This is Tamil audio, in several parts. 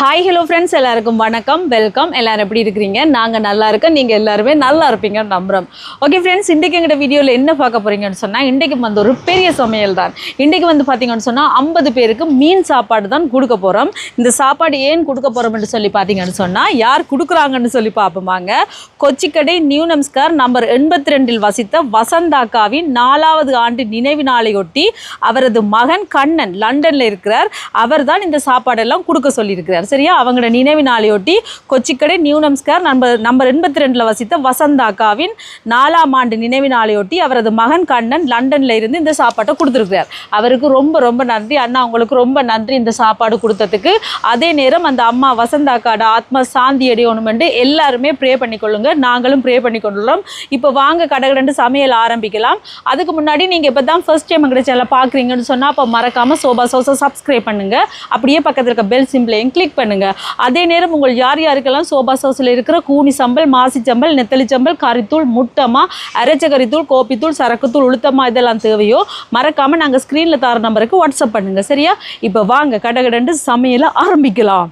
ஹாய் ஹலோ ஃப்ரெண்ட்ஸ், எல்லாருக்கும் வணக்கம், வெல்கம். எல்லாரும் எப்படி இருக்கிறீங்க? நாங்கள் நல்லா இருக்கோம், நீங்கள் எல்லாருமே நல்லா இருப்பீங்கன்னு நம்புகிறோம். ஓகே ஃப்ரெண்ட்ஸ், இன்றைக்கி எங்கள்கிட்ட வீடியோவில் என்ன பார்க்க போகிறீங்கன்னு சொன்னால், இன்றைக்கு வந்து ஒரு பெரிய சமையல் தான். இன்றைக்கு வந்து பார்த்தீங்கன்னு சொன்னால் 50 பேருக்கு மீன் சாப்பாடு தான் கொடுக்க போகிறோம். இந்த சாப்பாடு ஏன் கொடுக்க போகிறோம்னு சொல்லி பார்த்தீங்கன்னு சொன்னால், யார் கொடுக்குறாங்கன்னு சொல்லி பார்ப்போமாங்க. கொச்சிக்கடை நியூ நமஸ்கார் நம்பர் 82 வசித்த வசந்தாக்காவின் 4வது ஆண்டு நினைவு நாளையொட்டி அவரது மகன் கண்ணன் லண்டனில் இருக்கிறார். அவர் தான் இந்த சாப்பாடெல்லாம் கொடுக்க சொல்லியிருக்கிறார். சரியா, அவங்களோட நினைவு நாளையொட்டி கொச்சிக்கடை நியூ நமஸ்கார் நம்பர் 82 வசித்த வசந்தாக்காவின் 4ஆம் ஆண்டு நினைவு நாளையொட்டி அவரது மகன் கண்ணன் லண்டன்ல இருந்து இந்த சாப்பாட்டை கொடுத்துருக்கிறார். அவருக்கு ரொம்ப ரொம்ப நன்றி அண்ணா, உங்களுக்கு ரொம்ப நன்றி இந்த சாப்பாடு கொடுத்ததுக்கு. அதே நேரம் அந்த அம்மா வசந்தாக்காட ஆத்மா சாந்தி அடையணுமென்று எல்லாருமே ப்ரே பண்ணிக்கொள்ளுங்க, நாங்களும் ப்ரே பண்ணிக்கொண்டுள்ளோம். இப்போ வாங்க கடகடண்டு சமையல் ஆரம்பிக்கலாம். அதுக்கு முன்னாடி நீங்கள் இப்போ தான் ஃபர்ஸ்ட் டைம் எங்கள் சேனலை பார்க்குறீங்கன்னு சொன்னால் அப்போ மறக்காமல் சோபா சோஸை சப்ஸ்கிரைப் பண்ணுங்கள். அப்படியே பக்கத்தில் இருக்க பெல் சிம்பிளையும் கிளிக் பண்ணுங்க. அதே நேரம் உங்கள் யார் யாருக்கெல்லாம் சோபா சோஸில் இருக்கிற கூனி சம்பல், மாசி சம்பல், நெத்தலி சம்பல், கறித்தூள், முட்டமா, அரைச்ச கறித்தூள், கோப்பித்தூள், சரக்குத்தூள், உளுத்தமா இதெல்லாம் தேவையோ மறக்காம நாங்கள் ஸ்க்ரீனில் தர நம்பருக்கு வாட்ஸ்அப் பண்ணுங்க. சரியா, இப்போ வாங்க கடகடண்டு சமையலை ஆரம்பிக்கலாம்.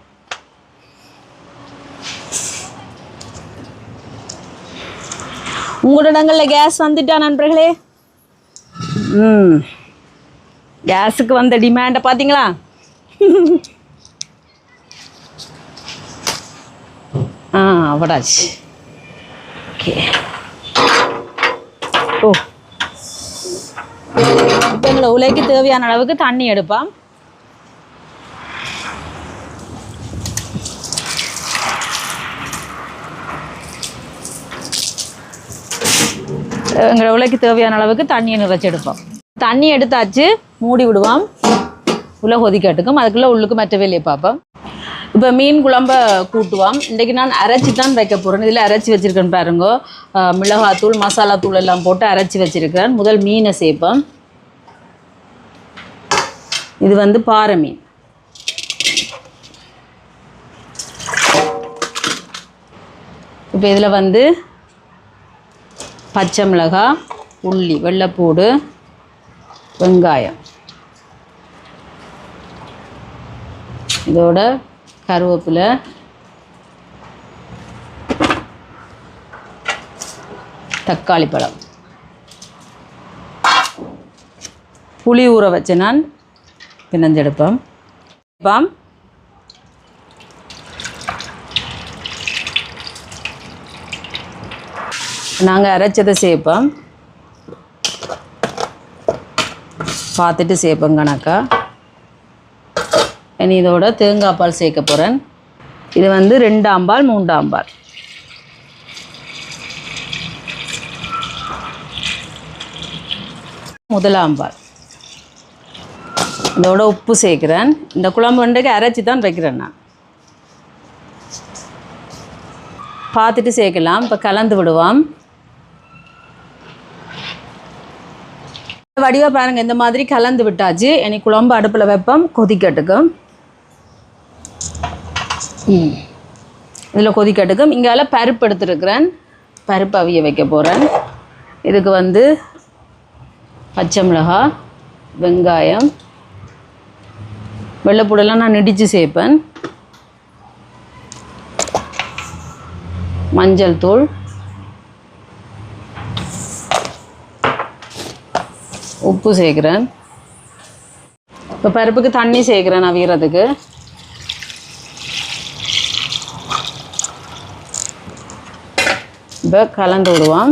உங்களோட இடங்களில் கேஸ் வந்துட்டா நண்பர்களே? கேஸுக்கு வந்த டிமாண்டை பார்த்தீங்களா? அவடாச்சு. ஓகே, ஓ இப்போ எங்களை உலைக்கு தேவையான அளவுக்கு தண்ணி எடுப்பான். எங்களை உலைக்கு தேவையான அளவுக்கு தண்ணியை நிறைச்சி எடுப்போம். தண்ணி எடுத்தாச்சு, மூடி விடுவோம். உள்ள கொதிக்கட்டுக்கும், அதுக்குள்ளே உள்ளுக்கு மற்ற வேலையை பார்ப்போம். இப்போ மீன் குழம்ப கூட்டுவோம். இன்றைக்கி நான் அரைச்சி தான் வைக்க போகிறேன். இதில் அரைச்சி வச்சுருக்கேன் பாருங்க, மிளகாத்தூள், மசாலா தூள் எல்லாம் போட்டு அரைச்சி வச்சுருக்கிறேன். முதல் மீனை சேர்ப்போம். இது வந்து பாறை மீன். இப்போ இதில் வந்து பச்சை மிளகாய், உள்ளி, வெள்ளைப்பூடு, வெங்காயம், இதோட கருவேப்பிலை, தக்காளி பழம், புளி ஊற வச்சு நான் பிணைஞ்செடுப்பேன். நாங்கள் அரைச்சதை சேர்ப்போம், பார்த்துட்டு சேர்ப்போம் கணக்கா. இனி இதோட தேங்காய் பால் சேர்க்க போகிறேன். இது வந்து 2ஆம் பால் 3ஆம் பால். முதலாம் பால். இதோட உப்பு சேர்க்குறேன். இந்த குழம்பு வண்டுக்கு அரைச்சி தான் வைக்கிறேன் நான். பார்த்துட்டு சேர்க்கலாம். இப்போ கலந்து விடுவோம். வடிவாக பாருங்கள், இந்த மாதிரி கலந்து விட்டாச்சு. இனி குழம்பு அடுப்பில் வைப்போம், கொதிக்கட்டுக்கும். இதில் கொதிக்கட்டுக்கும். இங்கால பருப்பு எடுத்துருக்கிறேன், பருப்பு அவிய வைக்க போகிறேன். இதுக்கு வந்து பச்சை மிளகாய், வெங்காயம், வெள்ளைப்பூடெல்லாம் நான் இடித்து சேர்ப்பேன். மஞ்சள் தூள், உப்பு சேர்க்குறேன். இப்போ பருப்புக்கு தண்ணி சேர்க்குறேன் அவியறதுக்கு. இப்போ கலந்து விடுவோம்.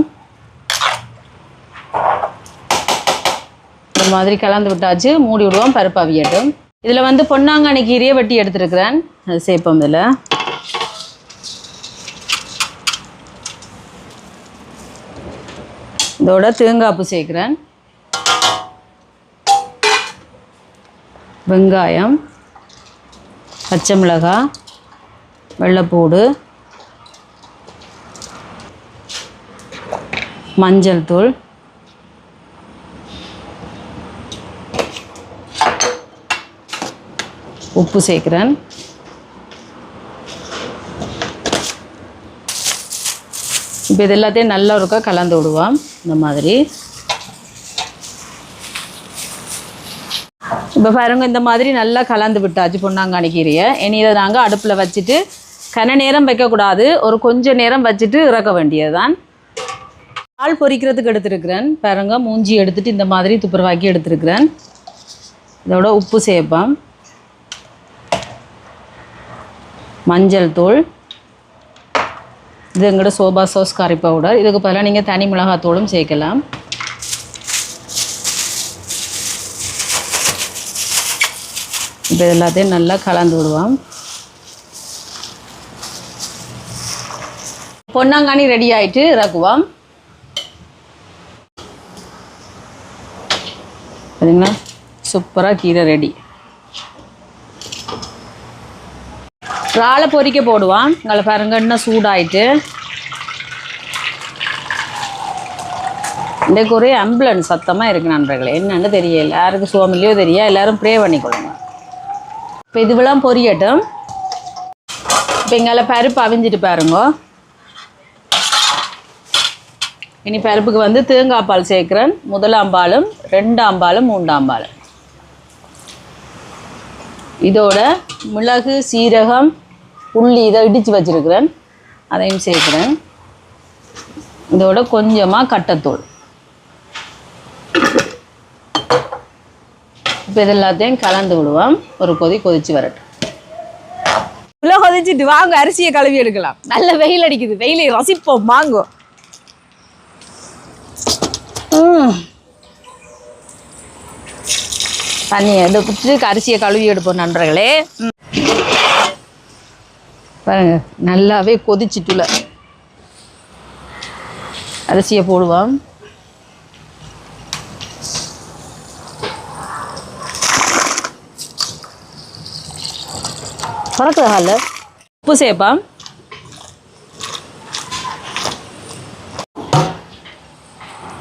இந்த மாதிரி கலந்து விட்டாச்சு, மூடி விடுவோம், பருப்பு அவியட்டும். இதில் வந்து பொன்னாங்கானி கீரையை வெட்டி எடுத்துருக்கிறேன், அது சேர்ப்போம். இதில் இதோட தேங்காய்ப்பு சேர்க்குறேன். வெங்காயம், பச்சை மிளகாய், வெள்ளைப்பூடு, மஞ்சள் தூள், உப்பு சேர்க்குறேன். இப்போ இது எல்லாத்தையும் நல்லா ஒருக்கா கலந்து விடுவோம். இந்த மாதிரி இப்போ பாருங்க, இந்த மாதிரி நல்லா கலந்து விட்டாச்சு பொன்னாங்கானி கீரையை. இனி இதை நாங்கள் அடுப்பில் வச்சுட்டு கன நேரம் வைக்கக்கூடாது, ஒரு கொஞ்சம் நேரம் வச்சுட்டு இறக்க வேண்டியது தான். பால் பொரிக்கிறதுக்கு எடுத்துருக்கிறேன். பாருங்க, மூஞ்சி எடுத்துட்டு இந்த மாதிரி துப்புரவாக்கி எடுத்துருக்கிறேன். இதோட உப்பு சேர்ப்பேன், மஞ்சள் தூள், இது எங்களோட சோபா சாஸ் கறி பவுடர். இதுக்கு பதிலாக நீங்கள் தனி மிளகாத்தூளும் சேர்க்கலாம். இப்போ எல்லாத்தையும் நல்லா கலந்து விடுவோம். பொன்னாங்கானி ரெடி ஆகிட்டு இறக்குவோம். பார்த்தீங்களா, சூப்பராக கீரை ரெடி. இறாலை பொரிக்க போடுவான். உங்களை பாருங்க, இன்னும் சூடாயிட்டு. இன்றைக்கு ஒரே ஆம்புலன்ஸ் சத்தமாக இருக்குது நண்பர்களே. என்னென்னு தெரியல, யாருக்கு சுவமில்லையோ தெரியா. எல்லோரும் ப்ரே பண்ணிக்கொள்ளுங்க. இப்போ இதுவெல்லாம் பொரியட்டும். இப்போ எங்களை பருப்பு அவிஞ்சிட்டு பாருங்க. இனி பருப்புக்கு வந்து தேங்காய் பால் சேர்க்குறேன். முதலாம் பாலும், 2ஆம் பாலும், 3ஆம் பாலும். இதோட மிளகு, சீரகம், உள்ளி இதை இடித்து வச்சுருக்கிறேன், அதையும் சேர்க்குறேன். இதோட கொஞ்சமாக கட்டத்தூள். இப்போ இது எல்லாத்தையும் கலந்து விடுவோம். ஒரு கொதிச்சு வரட்டும். இவ்வளோ கொதிச்சுட்டு வாங்க, அரிசியை கழுவி எடுக்கலாம். நல்ல வெயில் அடிக்குது, வெயிலை ரசிப்போம் வாங்கோ. தண்ணியை எடுத்து அரிசியை கழுவி எடுப்போம் நண்பர்களே. பாருங்க, நல்லாவே கொதிச்சுட்டுல அரிசியை போடுவோம். பறக்குறதால உப்பு சேர்ப்போம்.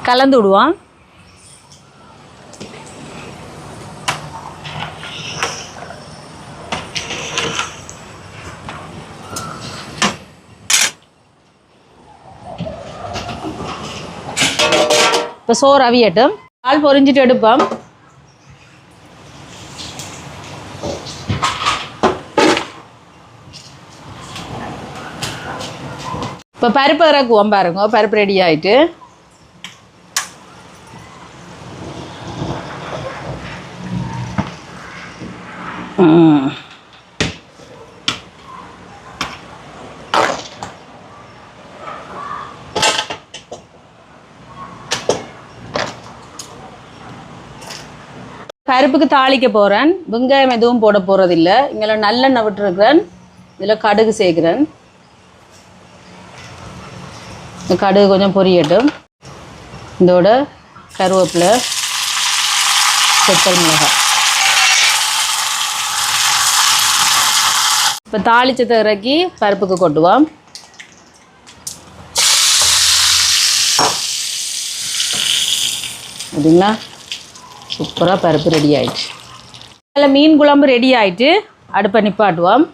கலந்து விடுவோம். இப்போ சோறு அவியட்டும். பால் பொரிஞ்சிட்டு எடுப்போம். இப்போ பருப்பு இறக்குவோம். பாருங்க, பருப்பு ரெடி ஆகிட்டு. பருப்புக்கு தாளிக்க போகிறேன். வெங்காயம் எதுவும் போட போகிறதில்ல. இங்கே நல்லெண்ணெய் விட்டுருக்கிறேன். இதில் கடுகு சேர்க்குறேன். இந்த கடுகு கொஞ்சம் பொரியட்டும். இதோட கருவேப்பிலை, கொத்தல் மிளகாய். இப்போ தாளிச்சத்தை இறக்கி பருப்புக்கு கொட்டுவோம். அப்படிங்களா, சூப்பராக பருப்பு ரெடி ஆயிடுச்சு. அதில் மீன் குழம்பு ரெடி ஆகிட்டு அடுப்பை நிப்பாட்டுவோம்.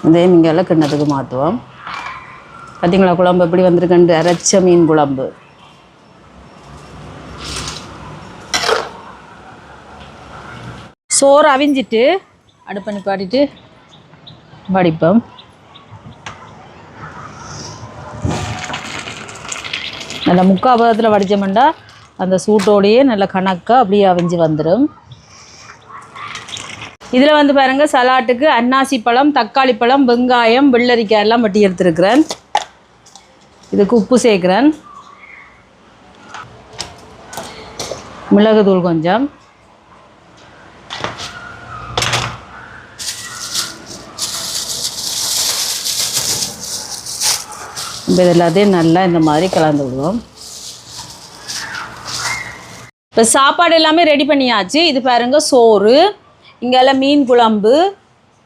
இதே மீன்களை கிண்ணத்துக்கு மாற்றுவோம். பார்த்தீங்களா குழம்பு எப்படி வந்திருக்குன்ட்டு, அரைச்ச மீன் குழம்பு. சோறு அவிஞ்சிட்டு அடுப்பை நிப்பாட்டிட்டு வடிப்போம். நல்லா முக்கால் பதத்தில் வடித்தோம்னா அந்த சூட்டோடையே நல்ல கணக்காக அப்படியே அவிஞ்சு வந்துடும். இதில் வந்து பாருங்கள், சலாட்டுக்கு அன்னாசி பழம், தக்காளி பழம், வெங்காயம், வெள்ளரிக்காய் எல்லாம் வெட்டி எடுத்துருக்கிறேன். இதுக்கு உப்பு சேர்க்குறேன், மிளகுத்தூள் கொஞ்சம், இப்போ இது எல்லாத்தையும் நல்லா இந்த மாதிரி கலந்து விடுவோம். இப்போ சாப்பாடு எல்லாமே ரெடி பண்ணியாச்சு. இது பாருங்க சோறு, இங்கெல்லாம் மீன் குழம்பு,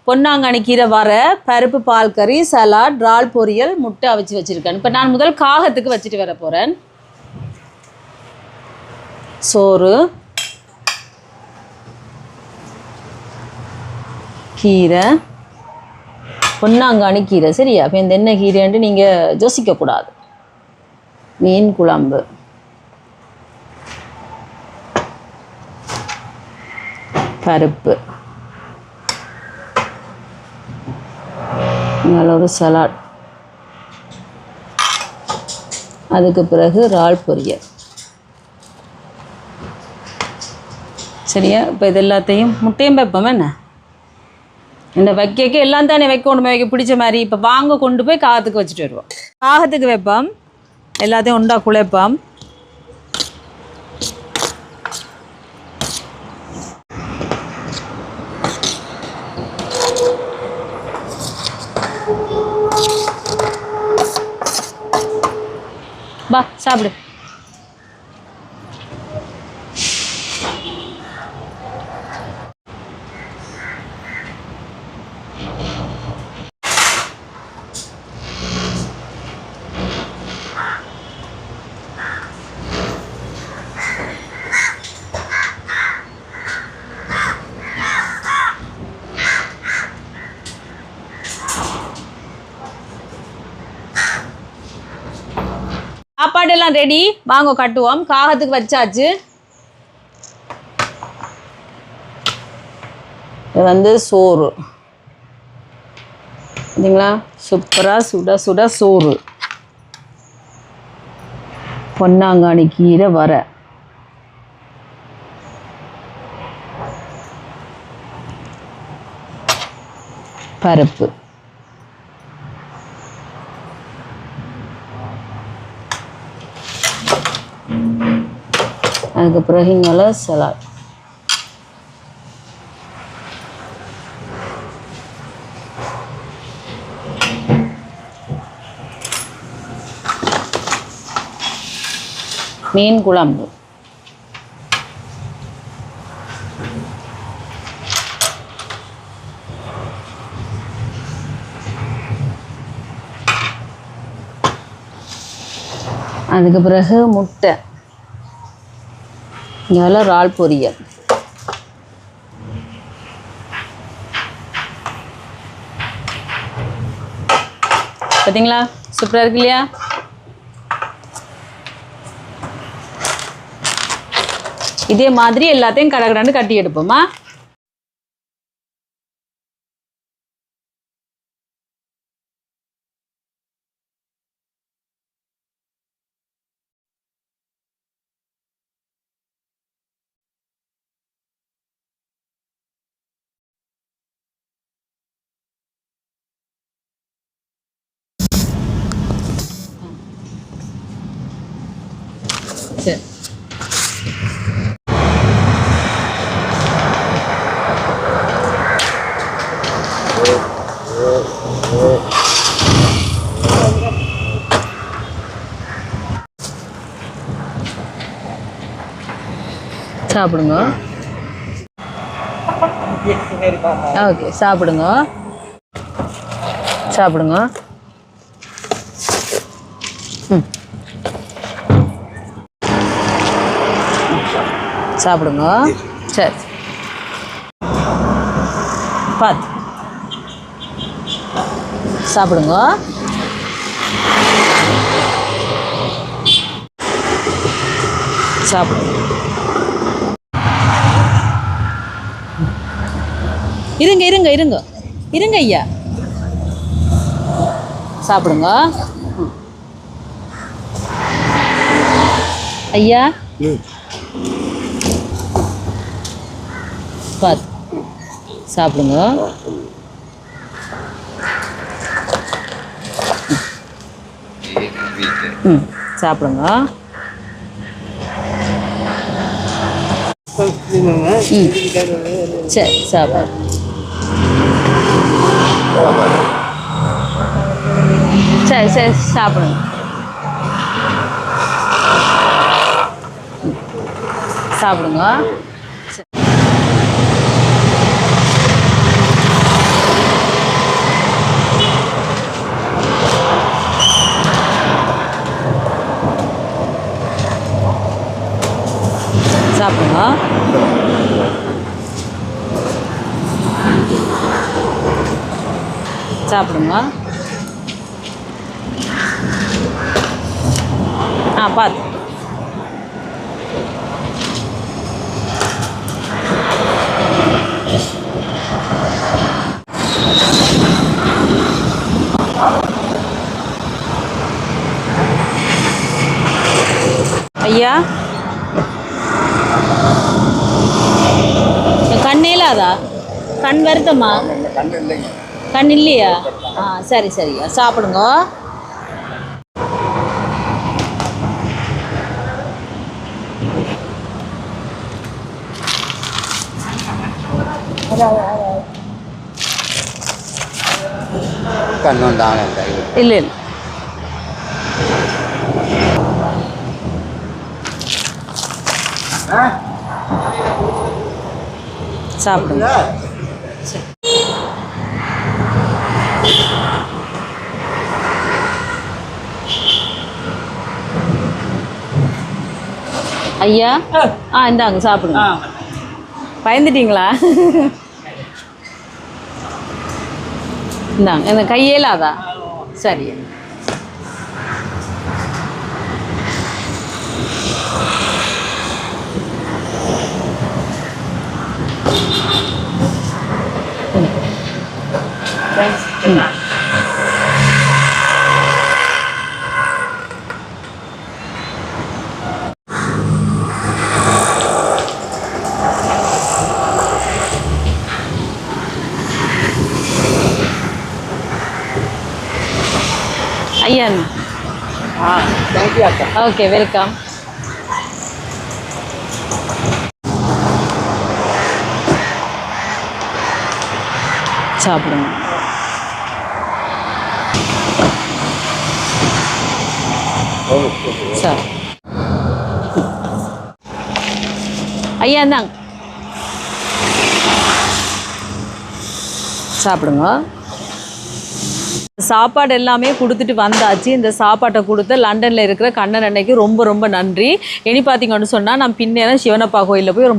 பொன்னாங்கண்ணி கீரை வரை, பருப்பு பால் கறி, சலாட், இறால் பொரியல், முட்டை அவிச்சு வச்சுருக்கேன். இப்போ நான் முதல் காகத்துக்கு வச்சுட்டு வர போகிறேன். சோறு, கீரை, பொன்னாங்கானி கீரை, சரியா? இப்போ இந்த என்ன கீரைன்ட்டு நீங்கள் யோசிக்கக்கூடாது. மீன் குழம்பு, பருப்பு, நல்ல ஒரு சலாட், அதுக்கு பிறகு இறால் பொரியல், சரியா? இப்போ இது எல்லாத்தையும் முட்டையும் வைப்போம். என்ன இந்த வைக்க எல்லாம் தானே வைக்கணுமே, வைக்க பிடிச்ச மாதிரி. இப்போ வாங்க கொண்டு போய் காகத்துக்கு வச்சுட்டு வருவோம். காகத்துக்கு வைப்போம், எல்லாத்தையும் உண்டா குழைப்போம். பா சாப்பிடு. சாப்பாடெல்லாம் ரெடி, வாங்க கட்டுவோம். காகத்துக்கு வச்சாச்சு. இது வந்து சோறு, பார்த்தீங்களா? சூப்பராக சுட சுட சோறு, பொன்னாங்கானி கீரை வரை, பருப்பு, அதுக்கு பிறகு இங்கே சலாட். மீன் குழம்பு, அதுக்கு பிறகு முட்டை, இங்கே இறால் பொரியல், பார்த்தீங்களா? சூப்பராக இருக்கு இல்லையா? இதே மாதிரி எல்லாத்தையும் கடகடான்னு கட்டி எடுப்போமா? சரி, சாப்பிடுங்க. ஓகே, சாப்பிடுங்க சாப்பிடுங்க. ம், சாப்பிடுங்க. சரி, பார்த்து சாப்பிடுங்க. சாப்பிடுங்க. இருங்க இருங்க இருங்க இருங்க ஐயா, சாப்பிடுங்க. ஐயா பார்த்து சாப்பிடுங்க. ம், சாப்பிடுங்க. சரி, சாப்பாடு. சரி சரி சாப்பிடுங்க. சாப்பிடுங்க. சாப்பிடுங்க. சாப்பிடுங்க. பார்த்து ஐயா கண்ணேலாதா? கண் வருத்தமா? கண் இல்லையா? சரி சரியா, சாப்பிடுங்க. இல்லை இல்லை சாப்பிடுங்க. ஐயா இந்தாங்க சாப்பிடுங்க. பயந்துட்டீங்களா? இந்தாங்க, இந்த கையேலாதா? சரி. ஐயா ஓகே, வெல்கம். சாப்பிடுங்க. சார் ஐயா இந்தாங்க சாப்பிடுங்க. சாப்பாடு எல்லாமே கொடுத்துட்டு வந்தாச்சு. இந்த சாப்பாட்டை கொடுத்து லண்டனில் இருக்கிற கண்ணன் அன்னைக்கு ரொம்ப ரொம்ப நன்றி. இனி பார்த்தீங்கன்னு சொன்னால் நான் பின்னேரம் சிவனப்பா கோயிலில் போய் ஒரு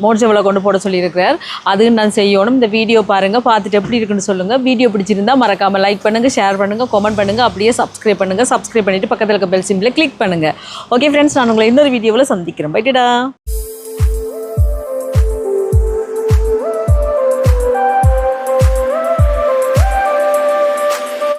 மோட்சவளை கொண்டு போட சொல்லியிருக்கிறார். அதுவும் நான் செய்யணும். இந்த வீடியோ பாருங்கள், பார்த்துட்டு எப்படி இருக்குன்னு சொல்லுங்கள். வீடியோ பிடிச்சிருந்தால் மறக்காமல் லைக் பண்ணுங்கள், ஷேர் பண்ணுங்கள், கமெண்ட் பண்ணுங்கள், அப்படியே சப்ஸ்கிரைப் பண்ணுங்கள். சப்ஸ்கிரைப் பண்ணிவிட்டு பக்கத்தில் இருக்க பெல் சிம்பிளை கிளிக் பண்ணுங்கள். ஓகே ஃப்ரெண்ட்ஸ், நான் உங்களை இன்னொரு வீடியோவில் சந்திக்கிறேன். பைட்டடா.